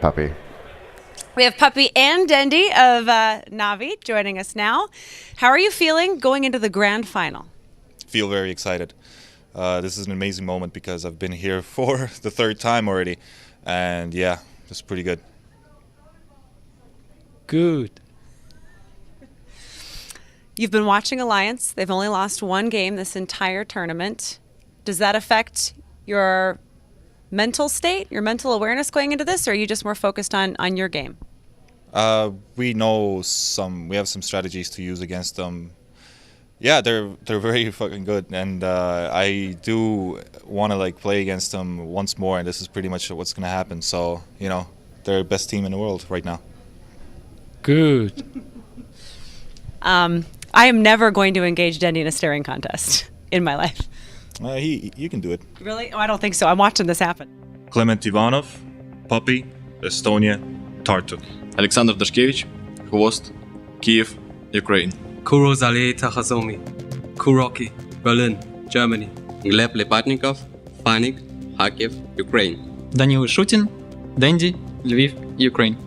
Puppy. We have Puppy and Dendy of NaVi joining us now. How are you feeling going into the grand final? Feel very excited. This is an amazing moment because I've been here for the third time already. And yeah, it's pretty good. Good. You've been watching Alliance. They've only lost one game this entire tournament. Does that affect your mental state, your mental awareness going into this, or are you just more focused on your game? We have some strategies to use against them. Yeah, they're very fucking good, and I do want to play against them once more, and this is pretty much what's going to happen. So, they're the best team in the world right now. Good. I am never going to engage Dendy in a staring contest in my life. You can do it. Really? Oh, I don't think so. I'm watching this happen. Clement Ivanov, Puppy, Estonia, Tartu. Alexander Dashkevich, Khvost, Kiev, Ukraine. Kurozale Takhazomi, Kuroki, Berlin, Germany. Gleb Lepatnikov, Fanik, Kharkiv, Ukraine. Данил Шутин, Денди, Lviv, Ukraine.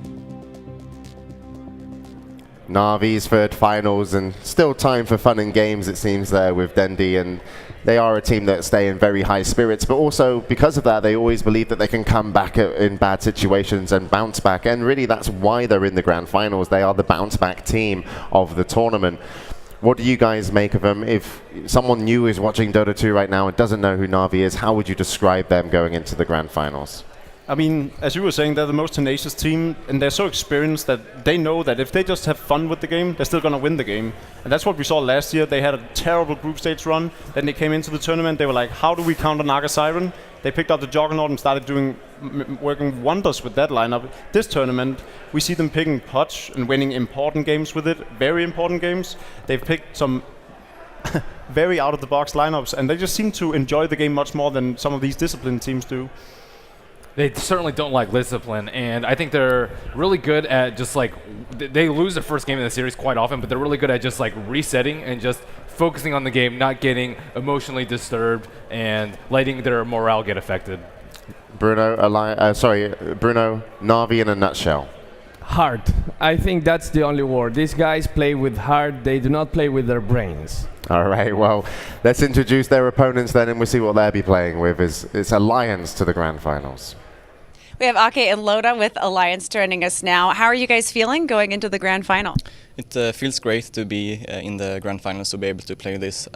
NaVi's third finals, and still time for fun and games, it seems, there with Dendy, and they are a team that stay in very high spirits, but also because of that they always believe that they can come back in bad situations and bounce back, and really that's why they're in the grand finals. They are the bounce back team of the tournament. What do you guys make of them? If someone new is watching Dota 2 right now and doesn't know who NaVi is, how would you describe them going into the grand finals? I mean, as you were saying, they're the most tenacious team, and they're so experienced that they know that if they just have fun with the game, they're still going to win the game. And that's what we saw last year. They had a terrible group stage run. Then they came into the tournament. They were like, how do we counter Naga Siren? They picked up the Juggernaut and started working wonders with that lineup. This tournament, we see them picking Potch and winning important games with it, very important games. They've picked some very out-of-the-box lineups, and they just seem to enjoy the game much more than some of these disciplined teams do. They certainly don't like discipline, and I think they're really good at just they lose the first game in the series quite often, but they're really good at just resetting and just focusing on the game, not getting emotionally disturbed and letting their morale get affected. Bruno, NaVi in a nutshell. Heart. I think that's the only word. These guys play with heart. They do not play with their brains. All right, well, let's introduce their opponents then, and we'll see what they'll be playing with. It's Alliance to the grand finals. We have Ake and Loda with Alliance joining us now. How are you guys feeling going into the grand final? It feels great to be in the grand finals, to be able to play this.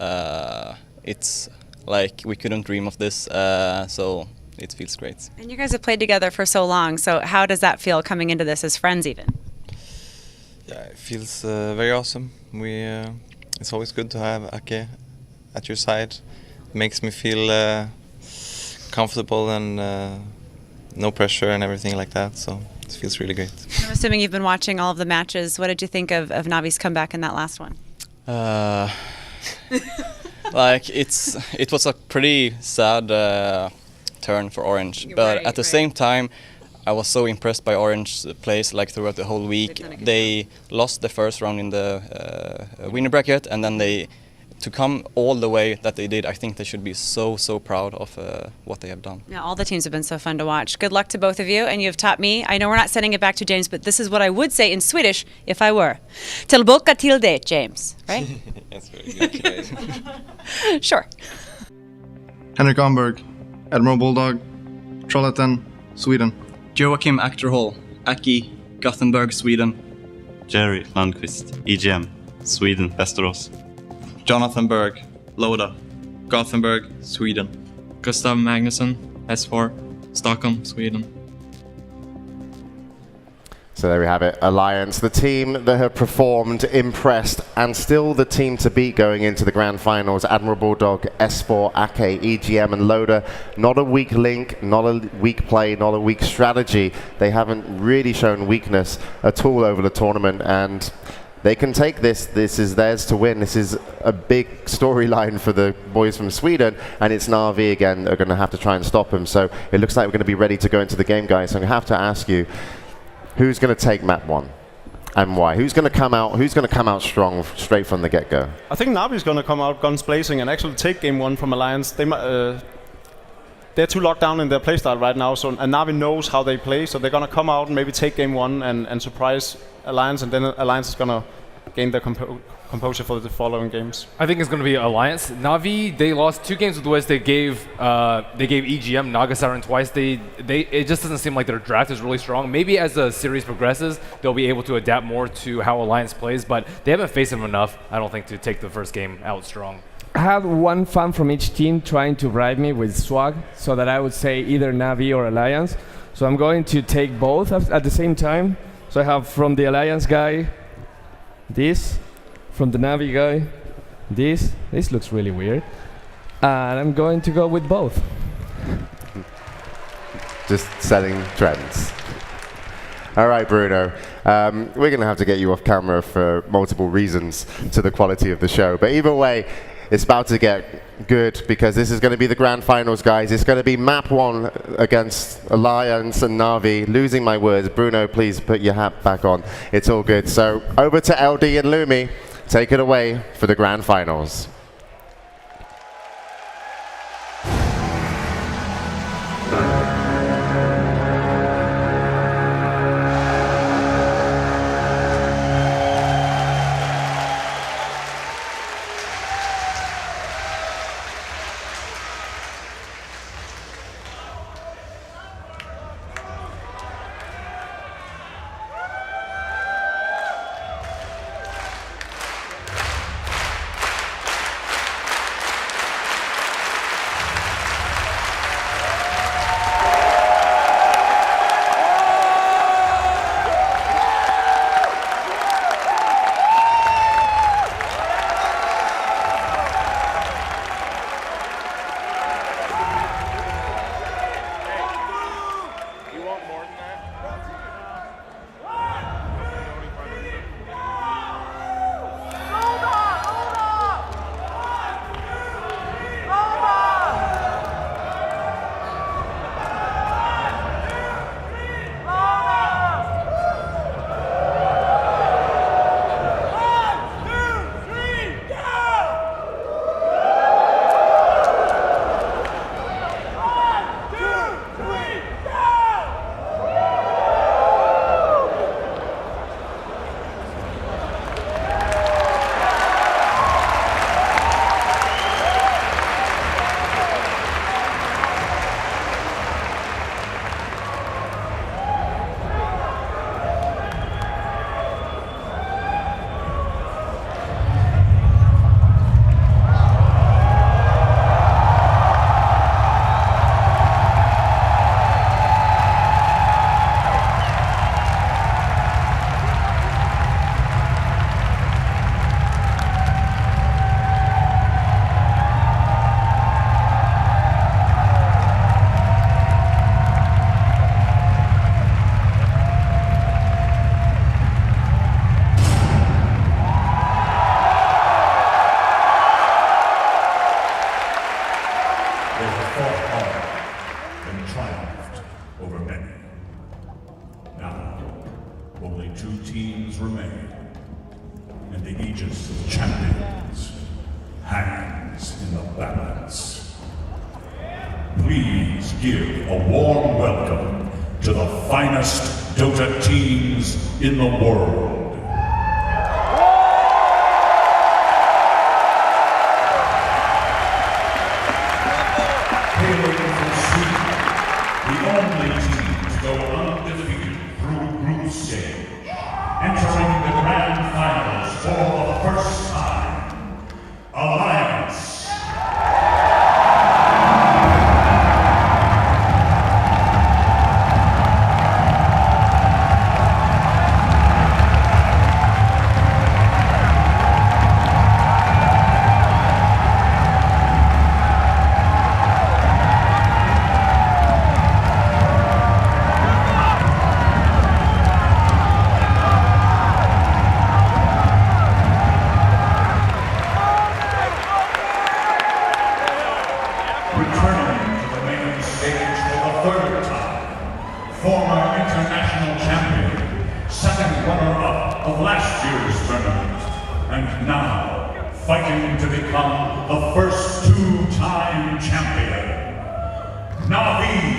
It's like we couldn't dream of this, so it feels great. And you guys have played together for so long, so how does that feel coming into this as friends even? Yeah, it feels very awesome. It's always good to have Ake at your side. It makes me feel comfortable and no pressure and everything like that, so it feels really great. I'm assuming you've been watching all of the matches. What did you think of NaVi's comeback in that last one? It was a pretty sad turn for Orange, but at the same time I was so impressed by Orange's plays throughout the whole week. They lost the first round in the winner bracket, and then to come all the way that they did, I think they should be so proud of what they have done. Yeah, all the teams have been so fun to watch. Good luck to both of you, and you have taught me. I know we're not sending it back to James, but this is what I would say in Swedish if I were. Tillbaka till det, James, right? That's very good. Sure. Henrik Amberg, Admiral Bulldog, Trollhättan, Sweden. Joachim Achterhall, Aki, Gothenburg, Sweden. Jerry Lundqvist, EGM, Sweden, Västerås. Jonathan Berg, Loda, Gothenburg, Sweden. Gustav Magnusson, S4, Stockholm, Sweden. So there we have it, Alliance, the team that have performed, impressed, and still the team to beat going into the grand finals. Admiral Bulldog, S4, Ake, EGM, and Loda. Not a weak link, not a weak play, not a weak strategy. They haven't really shown weakness at all over the tournament, and they can take this. This is theirs to win. This is a big storyline for the boys from Sweden, and it's NaVi again that are going to have to try and stop them. So it looks like we're going to be ready to go into the game, guys. So I'm going to have to ask you, who's going to take map 1 and why? Who's going to come out strong straight from the get-go? I think NaVi's going to come out guns blazing and actually take game 1 from Alliance. they're too locked down in their playstyle right now. So and NaVi knows how they play, so they're gonna come out and maybe take game one and surprise Alliance, and then Alliance is gonna gain their composure for the following games. I think it's going to be Alliance. NaVi, they lost 2 games with Wiz. They gave EGM Naga Siren twice. It just doesn't seem like their draft is really strong. Maybe as the series progresses, they'll be able to adapt more to how Alliance plays, but they haven't faced them enough, I don't think, to take the first game out strong. I had one fan from each team trying to bribe me with swag so that I would say either NaVi or Alliance. So I'm going to take both at the same time. So I have from the Alliance guy this, from the NaVi guy this. This looks really weird. And I'm going to go with both. Just setting trends. All right, Bruno. We're going to have to get you off camera for multiple reasons to the quality of the show. But either way, it's about to get good because this is going to be the grand finals, guys. It's going to be map 1 against Alliance and NaVi. Losing my words. Bruno, please put your hat back on. It's all good. So over to LD and Lumi. Take it away for the grand finals. Please give a warm welcome to the finest Dota teams in the world. Hailing from Sweden, the only team to go undefeated through group stage, entering the grand finals for the first time, Alliance. NaVi.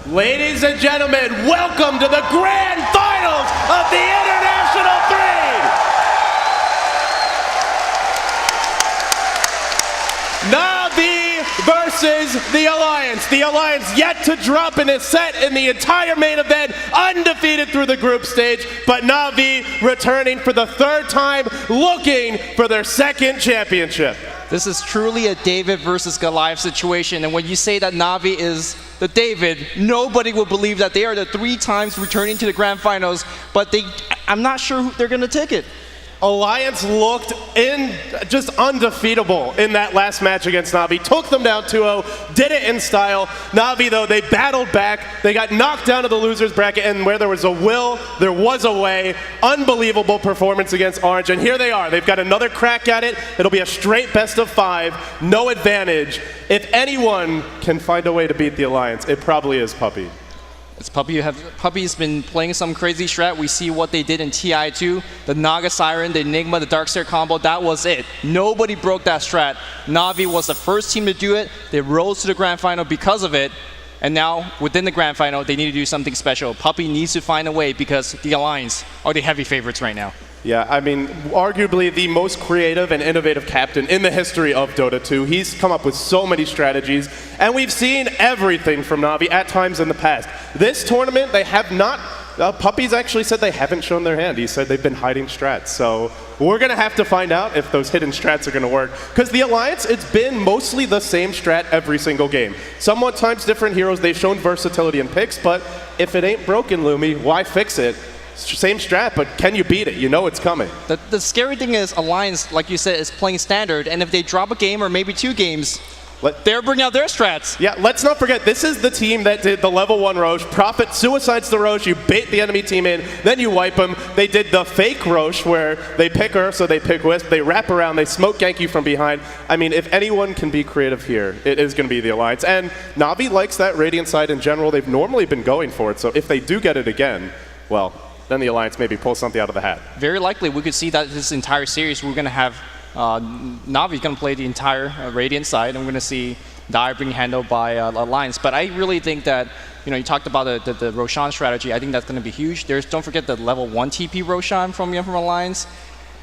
Ladies and gentlemen, welcome to the grand finals of the International 3. NaVi versus the Alliance. The Alliance yet to drop in a set in the entire main event, undefeated through the group stage, but NaVi returning for the third time, looking for their second championship. This is truly a David versus Goliath situation, and when you say that NaVi is the David, nobody will believe that they are the 3 times returning to the grand finals, but I'm not sure who they're going to take it. Alliance looked just undefeatable in that last match against NaVi. Took them down 2-0, did it in style. NaVi, though, they battled back. They got knocked down to the losers bracket, and where there was a will, there was a way. Unbelievable performance against Orange, and here they are. They've got another crack at it. It'll be a straight best of 5, no advantage. If anyone can find a way to beat the Alliance, it probably is Puppey. It's Puppey. Puppey's been playing some crazy strat. We see what they did in TI2, the Naga Siren, the Enigma, the Darkseer combo. That was it. Nobody broke that strat. NaVi was the first team to do it. They rose to the grand final because of it. And now, within the grand final, they need to do something special. Puppey needs to find a way because the Alliance are the heavy favorites right now. Yeah, I mean, arguably the most creative and innovative captain in the history of Dota 2. He's come up with so many strategies, and we've seen everything from NaVi at times in the past. This tournament, they have not, Puppey's actually said they haven't shown their hand. He said they've been hiding strats, so we're going to have to find out if those hidden strats are going to work. Because the Alliance, it's been mostly the same strat every single game. Sometimes different heroes, they've shown versatility in picks, but if it ain't broken, Lumi, why fix it? Same strat, but can you beat it? You know it's coming. The scary thing is Alliance, like you said, is playing standard, and if they drop a game or maybe 2 games, they're bringing out their strats. Yeah, let's not forget, this is the team that did the level 1 Roche. Prophet suicides the Roche, you bait the enemy team in, then you wipe them. They did the fake Roche where they pick her, so they pick Wisp, they wrap around, they smoke gank you from behind. I mean, if anyone can be creative here, it is going to be the Alliance. And NaVi likes that Radiant side in general. They've normally been going for it, so if they do get it again, well, then the Alliance maybe pulls something out of the hat. Very likely, we could see that this entire series, we're going to have NaVi's going to play the entire Radiant side, and we're going to see Dire being handled by Alliance. But I really think that, you talked about the Roshan strategy. I think that's going to be huge. Don't forget the level 1 TP Roshan from Alliance.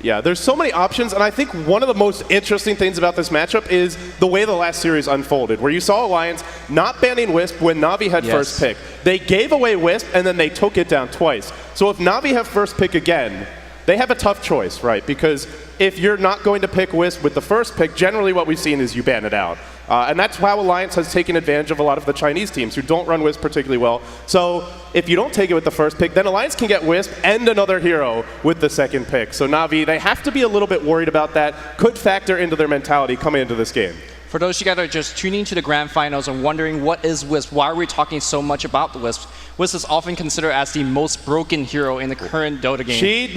Yeah, there's so many options, and I think one of the most interesting things about this matchup is the way the last series unfolded, where you saw Alliance not banning Wisp when NaVi had first pick. They gave away Wisp, and then they took it down twice. So if NaVi have first pick again, they have a tough choice, right? Because if you're not going to pick Wisp with the first pick, generally what we've seen is you ban it out. And that's how Alliance has taken advantage of a lot of the Chinese teams who don't run Wisp particularly well. So if you don't take it with the first pick, then Alliance can get Wisp and another hero with the second pick. So NaVi, they have to be a little bit worried about that. Could factor into their mentality coming into this game. For those you guys that are just tuning to the grand finals and wondering what is Wisp, why are we talking so much about the Wisp? Wisp is often considered as the most broken hero in the current Dota game. She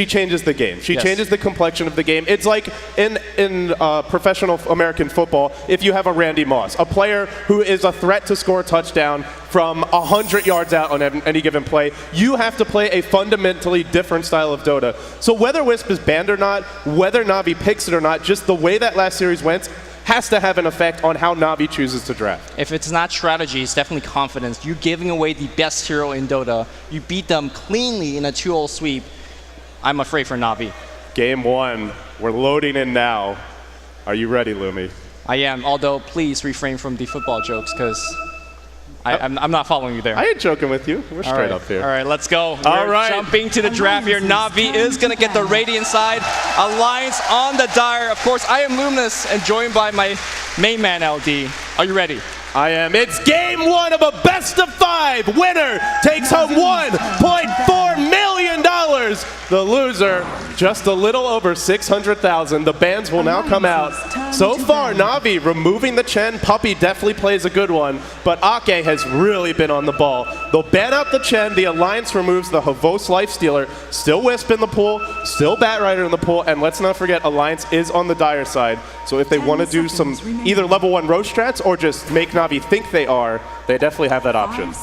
changes the game. She changes the complexion of the game. It's like in professional American football, if you have a Randy Moss, a player who is a threat to score a touchdown from 100 yards out on any given play, you have to play a fundamentally different style of Dota. So whether Wisp is banned or not, whether NaVi picks it or not, just the way that last series went, has to have an effect on how NaVi chooses to draft. If it's not strategy, it's definitely confidence. You're giving away the best hero in Dota. You beat them cleanly in a 2-0 sweep. I'm afraid for NaVi. Game 1. We're loading in now. Are you ready, Lumi? I am, although please refrain from the football jokes, because I'm not following you there. I ain't joking with you. We're straight up here. All right, let's go. We're jumping to the draft here. NaVi is going to get the Radiant side. Alliance on the Dire. Of course, I am Luminous and joined by my main man, LD. Are you ready? I am. It's game 1 of a best of 5. Winner takes home $1.4 million. The loser, just a little over 600,000. The bans will now come out. So far, NaVi removing the Chen. Puppey definitely plays a good one, but Ake has really been on the ball. They'll ban out the Chen. The Alliance removes the Havos Lifestealer. Still Wisp in the pool, still Batrider in the pool, and let's not forget Alliance is on the Dire side. So if they want to do some either level 1 road strats or just make NaVi think they are, they definitely have that option.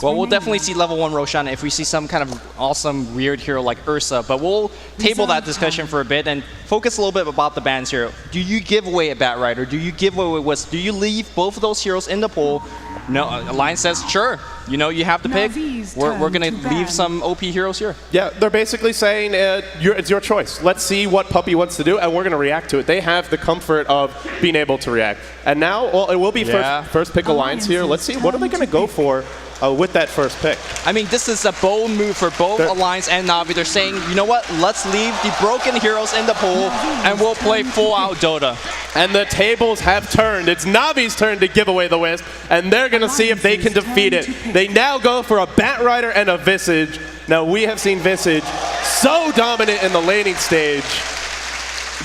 Well, we'll definitely see level 1 Roshan if we see some kind of awesome weird hero like Ursa, but we'll table that discussion for a bit and focus a little bit about the bans here. Do you give away a Batrider? Do you give away Wisp? Do you leave both of those heroes in the pool? No, Alliance says, sure, you know, you have to pick. We're going to leave some OP heroes here. Yeah, they're basically saying it's your choice. Let's see what Puppey wants to do, and we're going to react to it. They have the comfort of being able to react. And now, well, it will be first pick Alliance here. Let's see, what are they going to go for with that first pick? I mean, this is a bold move for both Alliance and NaVi. They're saying, you know what, let's leave the broken heroes in the pool, and we'll play full-out Dota. And the tables have turned. It's NaVi's turn to give away the Wisp, and they're going to see if they can defeat it. They now go for a Batrider and a Visage. Now, we have seen Visage so dominant in the laning stage.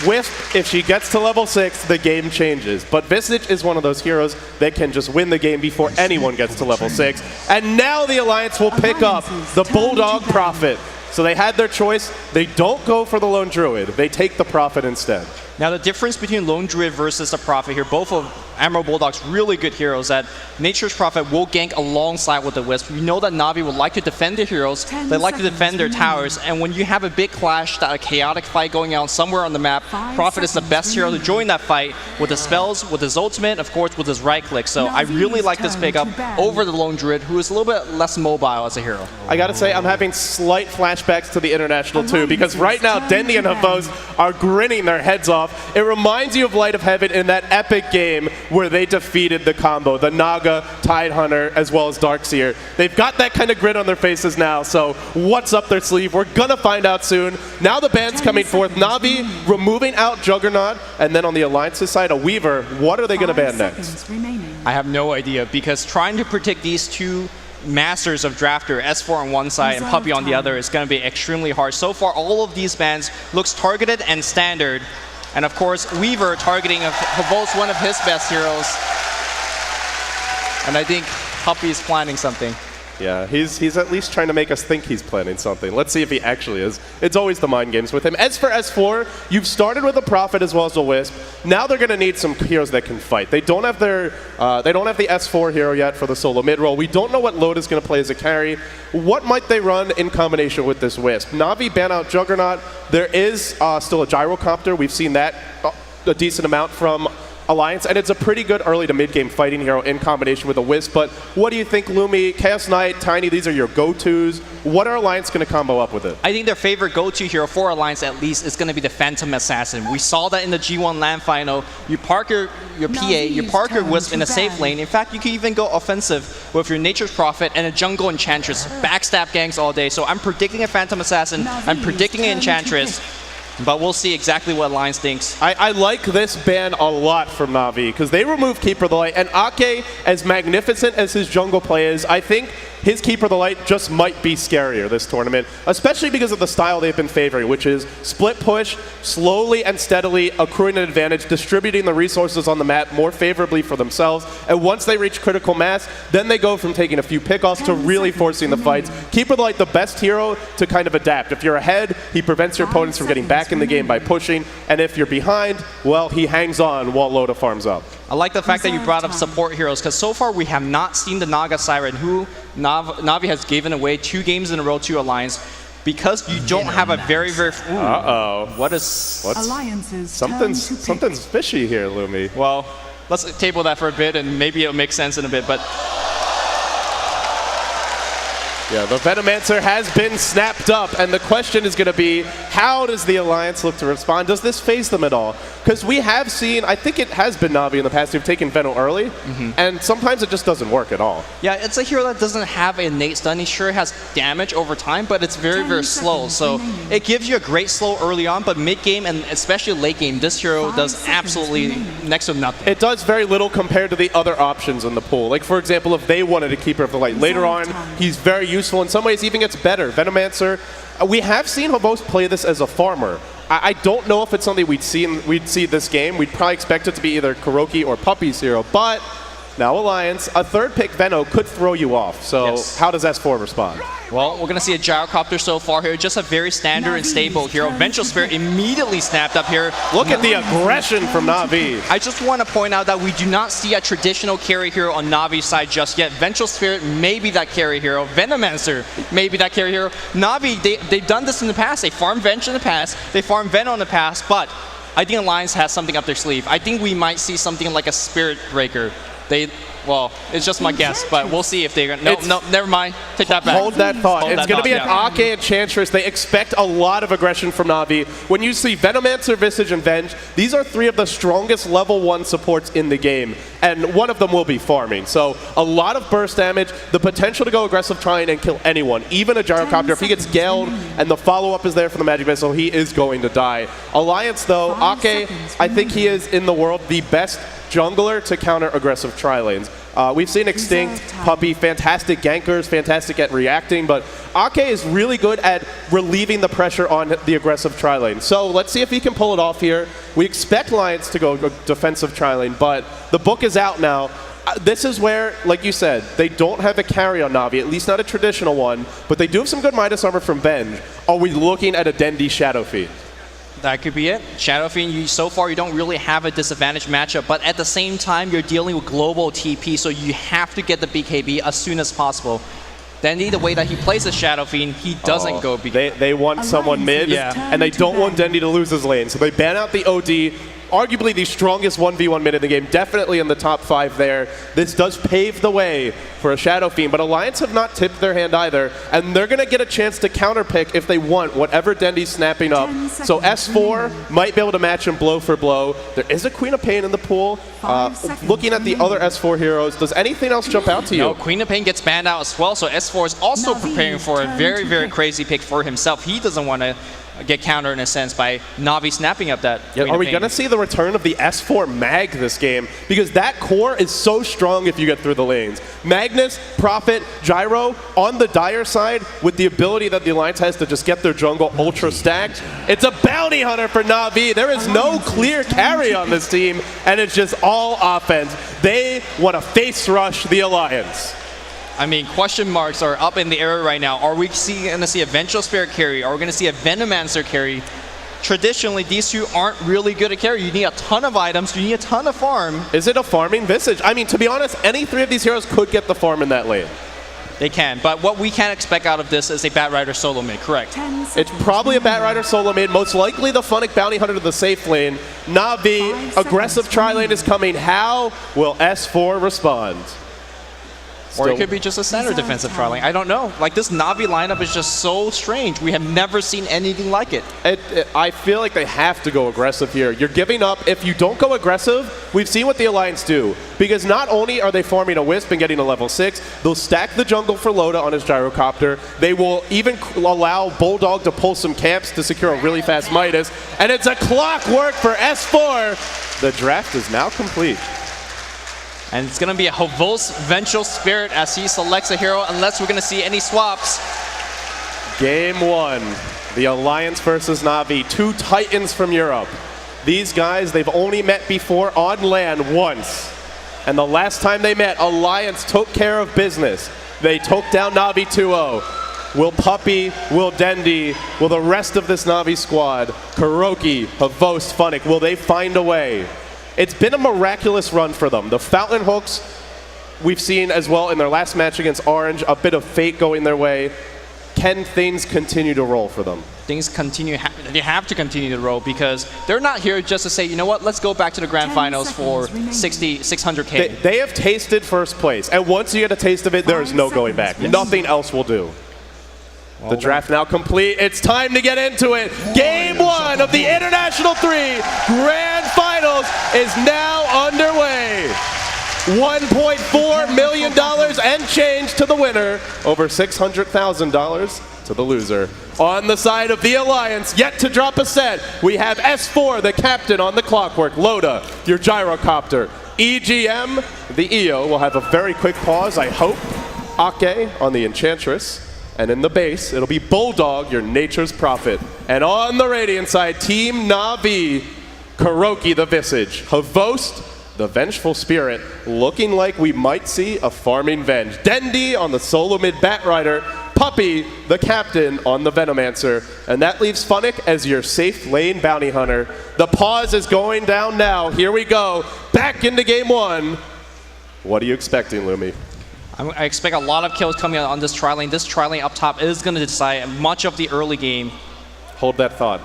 Wisp, if she gets to level 6, the game changes. But Visage is one of those heroes that can just win the game before anyone gets to level 6. And now the Alliance will pick up the Bulldog Prophet. So they had their choice. They don't go for the Lone Druid. They take the Prophet instead. Now, the difference between Lone Druid versus the Prophet here, both of Emerald Bulldog's really good heroes, that Nature's Prophet will gank alongside with the Wisp. We know that NaVi would like to defend their heroes, they like to defend their towers, and when you have a big clash, that a chaotic fight going on somewhere on the map, Prophet is the best hero to join that fight with his spells, with his ultimate, of course with his right click. So I really like this pickup over the Lone Druid, who is a little bit less mobile as a hero. I gotta say, I'm having slight flashbacks to the International too, because right now Dendi and Havos are grinning their heads off. It reminds you of Light of Heaven in that epic game where they defeated the combo, the Naga, Tidehunter, as well as Darkseer. They've got that kind of grin on their faces now, so what's up their sleeve? We're gonna find out soon. Now the band's coming forth. NaVi removing out Juggernaut, and then on the Alliance's side, a Weaver. What are they gonna ban next? I have no idea, because trying to predict these two masters of Drafter, S4 on one side and Puppey on the other, is going to be extremely hard. So far, all of these bans looks targeted and standard. And of course, Weaver targeting Havos, one of his best heroes. And I think Puppey is planning something. Yeah, he's at least trying to make us think he's planning something. Let's see if he actually is. It's always the mind games with him. As for S4, you've started with a Prophet as well as a Wisp. Now they're going to need some heroes that can fight. They don't have the S4 hero yet for the solo mid role. We don't know what Load is going to play as a carry. What might they run in combination with this Wisp? NaVi ban out Juggernaut. There is still a Gyrocopter. We've seen that a decent amount from Alliance, and it's a pretty good early to mid-game fighting hero in combination with a Wisp. But what do you think, Lumi, Chaos Knight, Tiny, these are your go-tos. What are Alliance going to combo up with it? I think their favorite go-to hero for Alliance, at least, is going to be the Phantom Assassin. We saw that in the G1 LAN final. You park your PA, you park your Wisp in a safe lane. In fact, you can even go offensive with your Nature's Prophet and a Jungle Enchantress. Backstab gangs all day. So I'm predicting a Phantom Assassin. I'm predicting an Enchantress. But we'll see exactly what Alliance thinks. I like this ban a lot from NaVi because they remove Keeper of the Light. And Ake, as magnificent as his jungle play is, I think his Keeper of the Light just might be scarier this tournament, especially because of the style they've been favoring, which is split push, slowly and steadily accruing an advantage, distributing the resources on the map more favorably for themselves. And once they reach critical mass, then they go from taking a few pickoffs to really forcing the fights. Keeper of the Light, the best hero to kind of adapt. If you're ahead, he prevents your opponents from getting back in the game by pushing. And if you're behind, well, he hangs on while Loda farms up. I like the fact that you brought up support heroes, because so far we have not seen the Naga Siren, who NaVi has given away 2 games in a row to Alliance, because you don't have a very... Uh-oh. What's something's fishy here, Lumi. Well, let's table that for a bit, and maybe it'll make sense in a bit, but... Yeah, the Venomancer has been snapped up, and the question is going to be, how does the Alliance look to respond? Does this phase them at all? Because we have seen, I think it has been NaVi in the past who've taken Veno early, and sometimes it just doesn't work at all. Yeah, it's a hero that doesn't have an innate stun. He sure has damage over time, but it's very, very slow. So it gives you a great slow early on, but mid-game and especially late game, this hero does absolutely next to nothing. It does very little compared to the other options in the pool. Like, for example, if they wanted a Keeper of the Light later on, he's very useful. In some ways, even gets better. Venomancer, we have seen Hobos play this as a farmer. I don't know if it's something we'd see this game. We'd probably expect it to be either Kuroki or Puppy's hero, but now Alliance, a third pick Veno could throw you off. So how does S4 respond? Well, we're going to see a Gyrocopter so far here, just a very standard and stable hero. Vengeful Spirit immediately snapped up here. Look at the aggression from NaVi. I just want to point out that we do not see a traditional carry hero on NaVi's side just yet. Vengeful Spirit may be that carry hero. Venomancer may be that carry hero. NaVi, they've done this in the past. They farmed Venge in the past. They farmed Veno in the past, but I think Alliance has something up their sleeve. I think we might see something like a Spirit Breaker. Well, it's just my guess, but we'll see if they're going to... No, never mind. Take that back. Hold that thought. It's going to be an Ake Enchantress. They expect a lot of aggression from NaVi. When you see Venomancer, Visage, and Venge, these are 3 of the strongest level 1 supports in the game, and one of them will be farming. So a lot of burst damage, the potential to go aggressive trying and kill anyone, even a Gyrocopter. If he gets Gale'd and the follow-up is there for the Magic Missile, he is going to die. Alliance, though, Ake, I think he is, in the world, the best jungler to counter aggressive tri-lanes. We've seen Extinct, Puppy, fantastic gankers, fantastic at reacting, but Ake is really good at relieving the pressure on the aggressive tri-lane. So let's see if he can pull it off here. We expect Alliance to go defensive tri-lane, but the book is out now. This is where, like you said, they don't have a carry on NaVi, at least not a traditional one, but they do have some good Midas armor from Venge. Are we looking at a Dendi Shadow Fiend? That could be it. Shadow Fiend, so far you don't really have a disadvantage matchup, but at the same time you're dealing with global TP, so you have to get the BKB as soon as possible. Dendi, the way that he plays the Shadow Fiend, he doesn't go BKB. They want someone mid, and they don't want Dendi to lose his lane, so they ban out the OD. Arguably the strongest 1v1 mid in the game, definitely in the top 5 there. This does pave the way for a Shadow Fiend, but Alliance have not tipped their hand either, and they're going to get a chance to counterpick if they want whatever Dendi's snapping up. So S4 might be able to match him blow for blow. There is a Queen of Pain in the pool. Looking at the other S4 heroes, does anything else jump out to you? No, Queen of Pain gets banned out as well, so S4 is also preparing for a very, very crazy pick for himself. He doesn't want to get countered in a sense by NaVi snapping up that. Are we going to see the return of the S4 Mag this game? Because that core is so strong if you get through the lanes. Magnus, Prophet, Gyro on the Dire side with the ability that the Alliance has to just get their jungle ultra stacked. It's a bounty hunter for NaVi. There is no clear carry on this team, and it's just all offense. They want to face rush the Alliance. I mean, question marks are up in the air right now. Are we going to see a Vengeful Spirit carry? Are we going to see a Venomancer carry? Traditionally, these two aren't really good at carry. You need a ton of items. You need a ton of farm. Is it a farming Visage? I mean, to be honest, any 3 of these heroes could get the farm in that lane. They can. But what we can expect out of this is a Batrider solo mid, correct? It's probably a Batrider solo mid, most likely the Funnick Bounty Hunter to the safe lane. NaVi, aggressive tri-lane is coming. How will S4 respond? Or it could be just a standard defensive tri-lane. I don't know. Like, this NaVi lineup is just so strange. We have never seen anything like it. I feel like they have to go aggressive here. You're giving up. If you don't go aggressive, we've seen what the Alliance do. Because not only are they farming a Wisp and getting a level 6, they'll stack the jungle for Loda on his Gyrocopter. They will even allow Bulldog to pull some camps to secure a really fast Midas. And it's a clockwork for S4. The draft is now complete. And it's going to be a Havos Vengeful Spirit as he selects a hero, unless we're going to see any swaps. Game 1, the Alliance versus NaVi, 2 Titans from Europe. These guys, they've only met before on LAN once. And the last time they met, Alliance took care of business. They took down NaVi 2-0. Will Puppey, will Dendi, will the rest of this NaVi squad, Kuroki, Havos, Funnick, will they find a way? It's been a miraculous run for them. The Fountain Hooks, we've seen as well in their last match against Orange, a bit of fate going their way. Can things continue to roll for them? Things continue, they have to continue to roll because they're not here just to say, you know what, let's go back to the grand finals for 600K. They have tasted first place, and once you get a taste of it, there is no going back. Yes. Nothing else will do. The draft now complete. It's time to get into it. Game 1 of the International 3 Grand Finals is now underway. $1.4 million and change to the winner, over $600,000 to the loser. On the side of the Alliance, yet to drop a set, we have S4, the captain on the clockwork, Loda, your Gyrocopter. EGM, the EO, will have a very quick pause, I hope. Ake on the Enchantress. And in the base, it'll be Bulldog, your nature's prophet. And on the Radiant side, Team NaVi, Kuroki the Visage, Havost, the Vengeful Spirit, looking like we might see a farming Venge. Dendi on the solo mid Batrider, Puppey, the captain on the Venomancer. And that leaves Funnick as your safe lane bounty hunter. The pause is going down now. Here we go. Back into game 1. What are you expecting, Lumi? I expect a lot of kills coming on this tri-lane. This tri-lane up top is going to decide much of the early game. Hold that thought.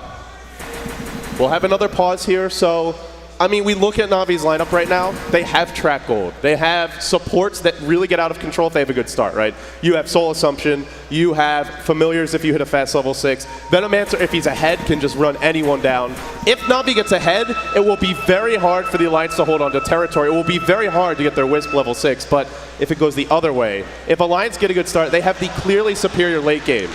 We'll have another pause here. So, I mean, we look at NaVi's lineup right now. They have track gold. They have supports that really get out of control if they have a good start, right? You have Soul Assumption. You have Familiars if you hit a fast level 6. Venomancer, if he's ahead, can just run anyone down. If NaVi gets ahead, it will be very hard for the Alliance to hold on to territory. It will be very hard to get their Wisp level 6, but if it goes the other way, if Alliance get a good start, they have the clearly superior late game.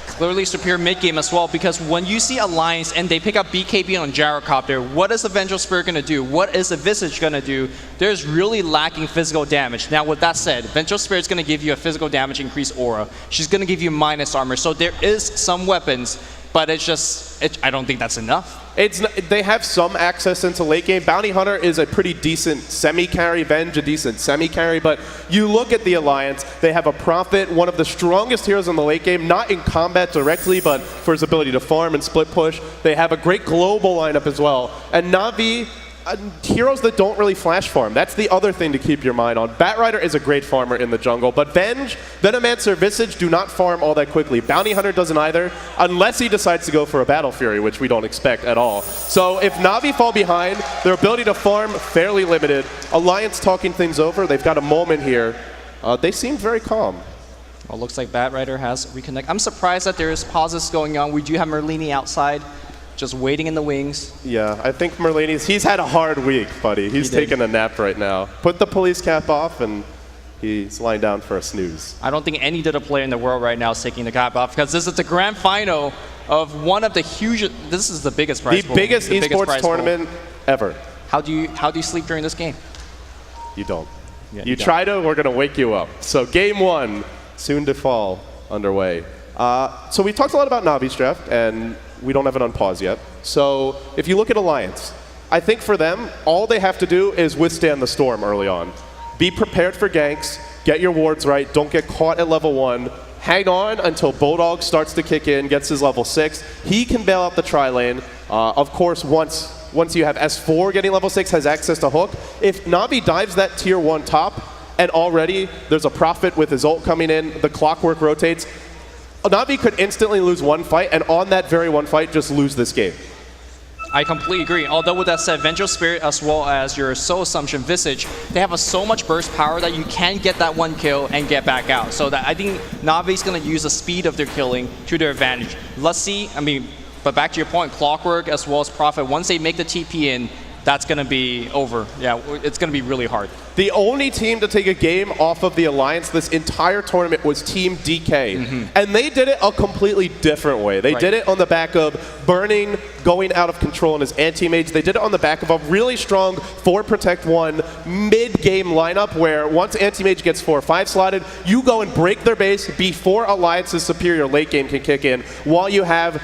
Clearly superior mid game as well, because when you see Alliance and they pick up BKB on Gyrocopter, what is the Vengeful Spirit going to do? What is the Visage going to do? There's really lacking physical damage. Now, with that said, Vengeful Spirit is going to give you a physical damage increase aura. She's going to give you minus armor, so there is some weapons, but it's just, I don't think that's enough. They have some access into late game. Bounty Hunter is a pretty decent semi-carry, Venge a decent semi-carry, but you look at the Alliance, they have a Prophet, one of the strongest heroes in the late game, not in combat directly, but for his ability to farm and split push. They have a great global lineup as well. And NaVi, heroes that don't really flash farm. That's the other thing to keep your mind on. Batrider is a great farmer in the jungle, but Venge, Venomancer, Visage do not farm all that quickly. Bounty Hunter doesn't either, unless he decides to go for a Battle Fury, which we don't expect at all. So if NaVi fall behind, their ability to farm fairly limited. Alliance talking things over. They've got a moment here. They seem very calm. Well, looks like Batrider has reconnect. I'm surprised that there's pauses going on. We do have Merlini outside, just waiting in the wings. Yeah, I think he's had a hard week, buddy. He's taking a nap right now. Put the police cap off, and he's lying down for a snooze. I don't think any other player in the world right now is taking the cap off, because this is the grand final of one of the huge, this is the biggest prize pool. The biggest esports tournament ever. How do you sleep during this game? You don't. Yeah, you try to, we're going to wake you up. So game 1, soon to fall, underway. So we talked a lot about NaVi's draft, and we don't have it on pause yet. So if you look at Alliance, I think for them, all they have to do is withstand the storm early on. Be prepared for ganks, get your wards right, don't get caught at level 1, hang on until Bulldog starts to kick in, gets his level 6. He can bail out the tri-lane. Of course, once you have S4 getting level 6, has access to hook. If NaVi dives that tier 1 top, and already there's a Prophet with his ult coming in, the clockwork rotates. NaVi could instantly lose one fight, and on that very one fight, just lose this game. I completely agree. Although with that said, Vengeful Spirit as well as your Soul Assumption Visage, they have so much burst power that you can get that one kill and get back out. So that I think NaVi's going to use the speed of their killing to their advantage. Let's see. I mean, but back to your point, Clockwork as well as Prophet, once they make the TP in, that's going to be over. Yeah, it's going to be really hard. The only team to take a game off of the Alliance this entire tournament was Team DK. And they did it a completely different way. They did it on the back of Burning going out of control in his anti-mage. They did it on the back of a really strong 4 Protect 1 mid-game lineup where once anti-mage gets 4 or 5 slotted, you go and break their base before Alliance's superior late game can kick in while you have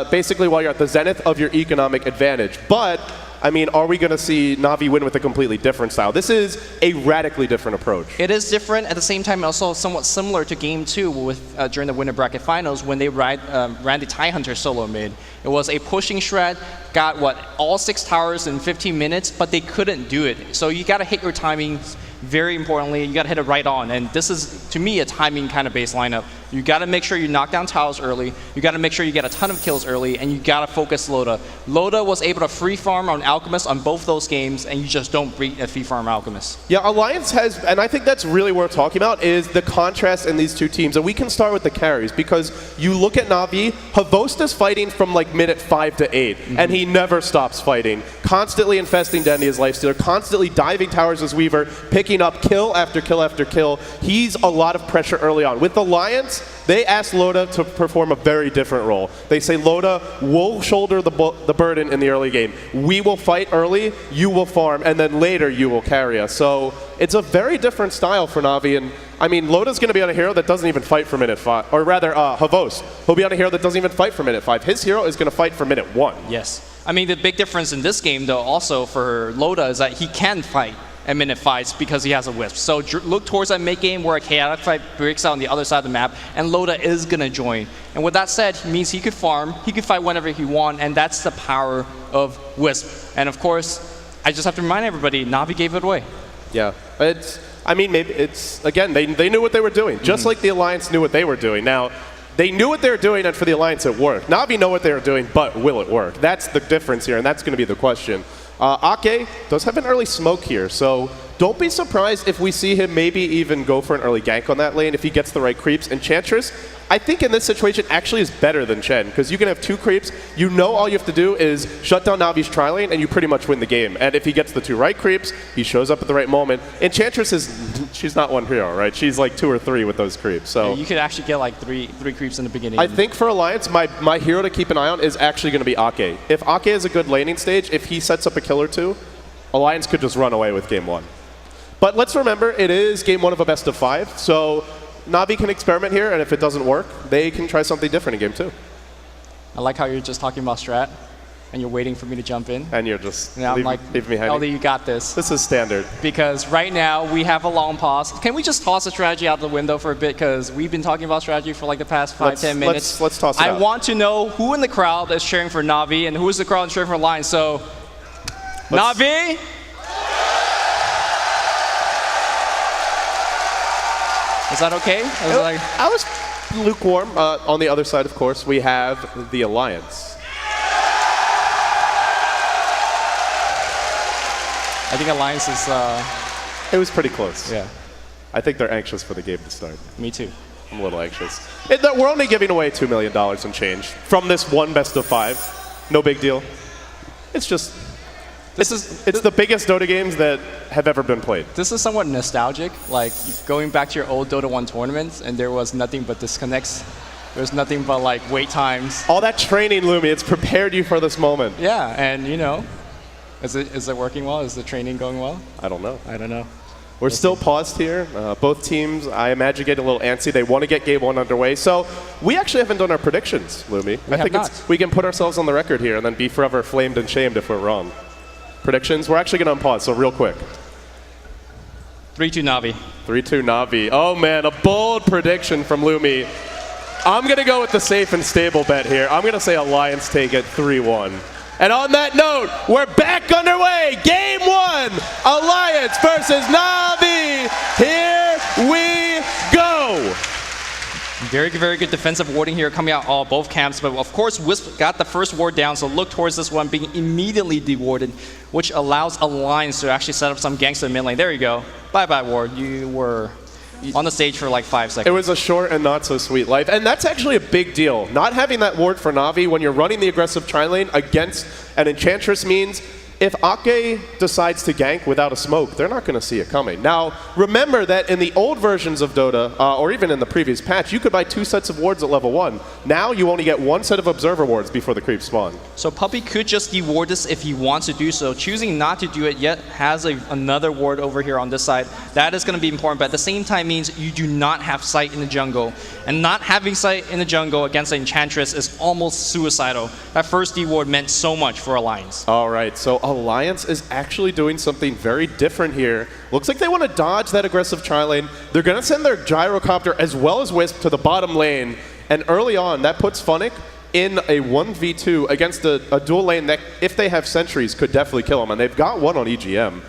basically while you're at the zenith of your economic advantage. But I mean, are we going to see NaVi win with a completely different style? This is a radically different approach. It is different. At the same time, also somewhat similar to Game 2 with during the winner bracket finals when they ran the TIE Hunter solo mid. It was a pushing shred, got all 6 towers in 15 minutes, but they couldn't do it. So you got to hit your timing. Very importantly, you got to hit it right on. And this is, to me, a timing kind of based lineup. You got to make sure you knock down towers early. You got to make sure you get a ton of kills early, and you got to focus Loda. Loda was able to free farm on Alchemist on both those games, and you just don't beat a free farm Alchemist. Yeah, Alliance has, and I think that's really worth talking about, is the contrast in these two teams. And we can start with the carries, because you look at NaVi, Havost is fighting from like minute 5 to 8, and he never stops fighting. Constantly infesting Dendy as Lifestealer, constantly diving towers as Weaver, picking up kill after kill after kill. He's a lot of pressure early on. With Alliance, they asked Loda to perform a very different role. They say, Loda, we'll shoulder the burden in the early game. We will fight early, you will farm, and then later you will carry us. So it's a very different style for NaVi. And I mean, Loda's going to be on a hero that doesn't even fight for minute 5. Or rather, Havost. He'll be on a hero that doesn't even fight for minute 5. His hero is going to fight for minute 1. Yes. I mean, the big difference in this game, though, also for Loda is that he can fight at minute 5s because he has a Wisp. So look towards that mid game where a chaotic fight breaks out on the other side of the map, and Loda is going to join. And with that said, it means he could farm, he could fight whenever he wants, and that's the power of Wisp. And of course, I just have to remind everybody, NaVi gave it away. Yeah, I mean, maybe it's, again, they knew what they were doing, just like the Alliance knew what they were doing. Now, they knew what they were doing, and for the Alliance it worked. NaVi know what they were doing, but will it work? That's the difference here, and that's going to be the question. Ake does have an early smoke here, so don't be surprised if we see him maybe even go for an early gank on that lane if he gets the right creeps. Enchantress, I think in this situation actually is better than Chen, because you can have 2 creeps, you know all you have to do is shut down Navi's tri-lane, and you pretty much win the game. And if he gets the 2 right creeps, he shows up at the right moment. Enchantress she's not one hero, right? She's like 2 or 3 with those creeps. So yeah, you could actually get like three creeps in the beginning. I think for Alliance, my hero to keep an eye on is actually going to be Ake. If Ake is a good laning stage, if he sets up a kill or 2, Alliance could just run away with game 1. But let's remember, it is game 1 of a best of 5, so NaVi can experiment here, and if it doesn't work, they can try something different in game 2. I like how you're just talking about strat, and you're waiting for me to jump in. And you're just leave me hanging. LD, you got this. This is standard. Because right now, we have a long pause. Can we just toss the strategy out the window for a bit? Because we've been talking about strategy for like the past 5-10 minutes. Let's toss it out. I want to know who in the crowd is cheering for NaVi, and who is the crowd cheering for Alliance. So, NaVi? Is that okay? I was lukewarm. On the other side, of course, we have the Alliance. I think Alliance is... It was pretty close. Yeah. I think they're anxious for the game to start. Me too. I'm a little anxious. We're only giving away $2 million and change from this one best of 5. No big deal. It's just... It's the biggest Dota games that have ever been played. This is somewhat nostalgic, like going back to your old Dota 1 tournaments, and there was nothing but disconnects. There's nothing but like wait times. All that training, Lumi, it's prepared you for this moment. Yeah, and you know, is it working well? Is the training going well? I don't know. I don't know. We're still paused here. Both teams, I imagine, getting a little antsy. They want to get game 1 underway. So we actually haven't done our predictions, Lumi. I think we can put ourselves on the record here and then be forever flamed and shamed if we're wrong. Predictions? We're actually going to unpause, so real quick. 3-2 NaVi. 3-2 NaVi. Oh man, a bold prediction from Lumi. I'm going to go with the safe and stable bet here. I'm going to say Alliance take it 3-1. And on that note, we're back underway. Game 1, Alliance versus NaVi. Here Very, very good defensive warding here coming out all both camps. But of course, Wisp got the first ward down, so look towards this one being immediately dewarded, which allows Alliance to actually set up some ganks in the mid lane. There you go. Bye-bye, ward. You were on the stage for like 5 seconds. It was a short and not so sweet life. And that's actually a big deal. Not having that ward for Na'Vi when you're running the aggressive tri-lane against an Enchantress means if Ake decides to gank without a smoke, they're not going to see it coming. Now, remember that in the old versions of Dota, or even in the previous patch, you could buy 2 sets of wards at level 1. Now you only get 1 set of Observer wards before the creeps spawn. So Puppey could just deward this if he wants to do so. Choosing not to do it yet has another ward over here on this side. That is going to be important, but at the same time means you do not have sight in the jungle. And not having sight in the jungle against an Enchantress is almost suicidal. That first deward meant so much for Alliance. All right, so Alliance is actually doing something very different here. Looks like they want to dodge that aggressive tri-lane. They're going to send their Gyrocopter as well as Wisp to the bottom lane. And early on, that puts Funnick in a 1v2 against a dual lane that, if they have sentries, could definitely kill him. And they've got one on EGM.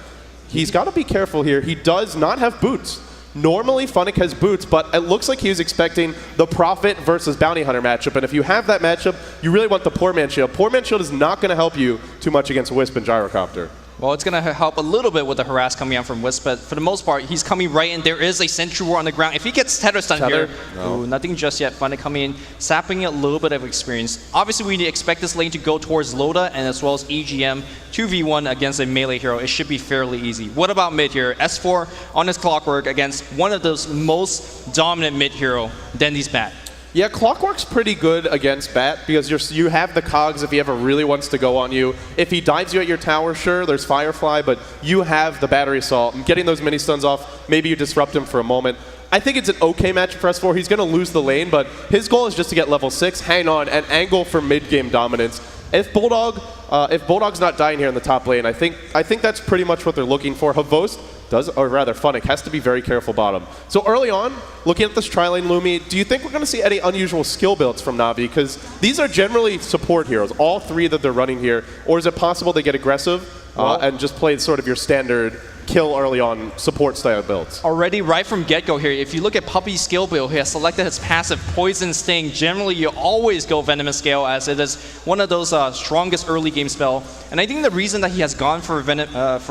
He's got to be careful here. He does not have boots. Normally, Funnick has boots, but it looks like he was expecting the Prophet versus Bounty Hunter matchup. And if you have that matchup, you really want the Poor Man Shield. Poor Man Shield is not going to help you too much against Wisp and Gyrocopter. Well, it's going to help a little bit with the harass coming out from Wisp, but for the most part, he's coming right in. There is a sentry war on the ground. If he gets tether stun here, ooh, nothing just yet. Funnick coming in, sapping a little bit of experience. Obviously, we expect this lane to go towards Loda and as well as EGM. 2v1 against a melee hero. It should be fairly easy. What about mid here? S4 on his Clockwork against one of those most dominant mid hero, Dendy's Bat. Yeah, Clockwork's pretty good against Bat because you have the cogs if he ever really wants to go on you. If he dives you at your tower, sure, there's Firefly, but you have the Battery Assault. And getting those mini stuns off, maybe you disrupt him for a moment. I think it's an okay match for S4. He's going to lose the lane, but his goal is just to get level 6, hang on, and angle for mid-game dominance. If Bulldog's not dying here in the top lane, I think that's pretty much what they're looking for. Havost does, or rather Funnick, has to be very careful bottom. So early on, looking at this tri-lane Lumi, do you think we're going to see any unusual skill builds from Na'Vi? Because these are generally support heroes, all 3 that they're running here. Or is it possible they get aggressive and just play sort of your standard kill early on support style builds? Already right from get-go here, if you look at Puppey's skill build, he has selected his passive Poison Sting. Generally, you always go Venomous Gale as it is one of those strongest early game spell. And I think the reason that he has gone for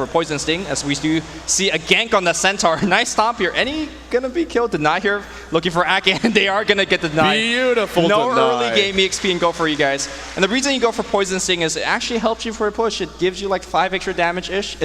Poison Sting, as we do see a gank on the Centaur. Nice stomp here. Any gonna be killed? Deny here. Looking for Ake, and they are gonna get denied. Beautiful No deny. early game EXP and go for you guys. And the reason you go for Poison Sting is it actually helps you for a push. It gives you like 5 extra damage-ish.